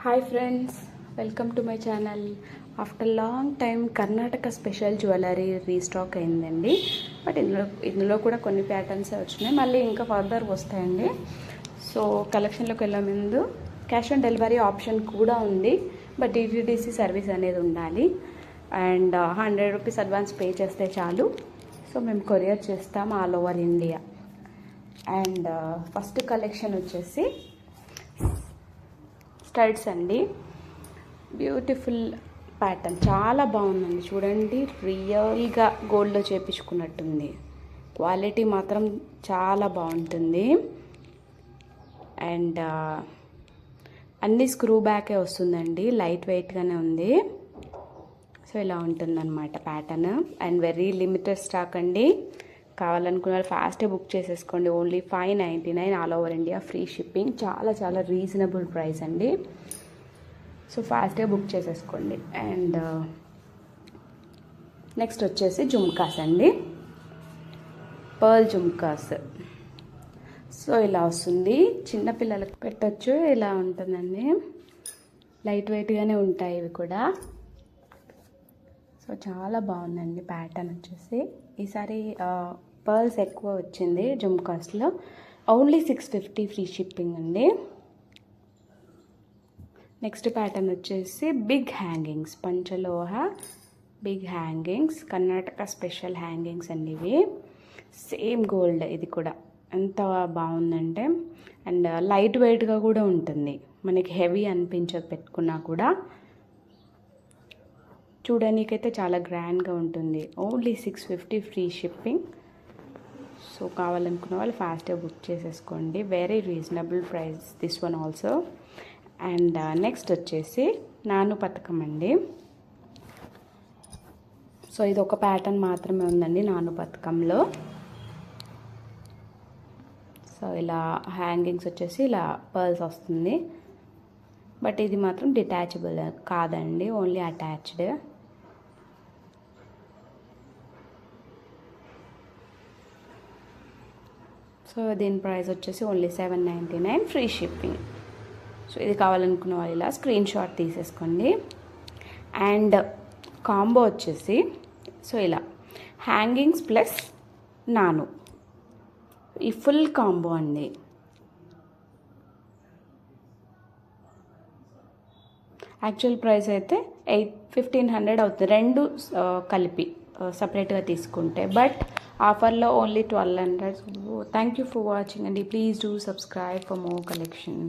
Hi friends, welcome to my channel. After long time Karnataka special jewellery restock అయిందండి. But ఇందులో కూడా కొన్ని patterns వచ్చినాయి, మళ్ళీ ఇంకా ఫర్దర్ వస్తాయండి. సో కలెక్షన్లోకి వెళ్ళే ముందు క్యాష్ ఆన్ డెలివరీ ఆప్షన్ కూడా ఉంది, బట్ డిటిడిసి సర్వీస్ అనేది ఉండాలి. అండ్ 100 రూపీస్ అడ్వాన్స్ పే చేస్తే చాలు. సో మేము కొరియర్ చేస్తాం all over India. And first collection వచ్చేసి స్టడ్స్ అండి. బ్యూటిఫుల్ ప్యాటర్న్, చాలా బాగుందండి. చూడండి, రియల్గా గోల్డ్లో చేపించుకున్నట్టుంది. క్వాలిటీ మాత్రం చాలా బాగుంటుంది. అండ్ అన్ని స్క్రూ బ్యాకే వస్తుందండి, లైట్ వెయిట్గానే ఉంది. సో ఇలా ఉంటుందన్నమాట pattern. And very limited stock అండి. కావాలనుకున్న వాళ్ళు ఫాస్ట్గా బుక్ చేసేసుకోండి. Only 599 all over India, free shipping. చాలా చాలా రీజనబుల్ ప్రైస్ అండి. సో ఫాస్ట్గా బుక్ చేసేసుకోండి. అండ్ నెక్స్ట్ వచ్చేసి జుమ్కాస్ అండి, పర్ల్ జుమ్కాస్. సో ఇలా వస్తుంది, చిన్నపిల్లలకు పెట్టచ్చు. ఇలా ఉంటుందండి, లైట్ వెయిట్గానే ఉంటాయి ఇవి కూడా. సో చాలా బాగుందండి ప్యాటర్న్ వచ్చేసి. ఈసారి పర్ల్స్ ఎక్కువ వచ్చింది జుమ్కాస్లో. ఓన్లీ 650 ఫ్రీ షిప్పింగ్ అండి. నెక్స్ట్ ప్యాటర్న్ వచ్చేసి బిగ్ హ్యాంగింగ్స్, పంచలోహ big hangings, Karnataka special hangings అండి ఇవి. సేమ్ గోల్డ్, ఇది కూడా ఎంత బాగుందంటే. అండ్ లైట్ వెయిట్గా కూడా ఉంటుంది, మనకి హెవీ అనిపించదు పెట్టుకున్నా కూడా. చూడడానికైతే చాలా గ్రాండ్గా ఉంటుంది. Only 650 free shipping. సో కావాలనుకున్న వాళ్ళు ఫాస్ట్గా బుక్ చేసేసుకోండి. Very reasonable price this one also. And next వచ్చేసి నాను పథకం అండి. సో ఇది ఒక ప్యాటర్న్ మాత్రమే ఉందండి నాను పథకంలో. సో ఇలా హ్యాంగింగ్స్ వచ్చేసి ఇలా పర్ల్స్ వస్తుంది, బట్ ఇది మాత్రం డిటాచబుల్ కాదండి, ఓన్లీ అటాచ్డ్. సో దీని ప్రైస్ వచ్చేసి ఓన్లీ 799 ఫ్రీ షిప్పింగ్. సో ఇది కావాలనుకున్న వాళ్ళు ఇలా స్క్రీన్ షాట్ తీసేసుకోండి. అండ్ కాంబో వచ్చేసి సో ఇలా హ్యాంగింగ్స్ ప్లస్ నాను, ఈ ఫుల్ కాంబో అండి. యాక్చువల్ ప్రైస్ అయితే 1500 అవుతుంది, రెండు కలిపి సపరేట్గా తీసుకుంటే. బట్ ఆఫర్లో only 1200. Thank you for watching అండి. Please do subscribe for more collection.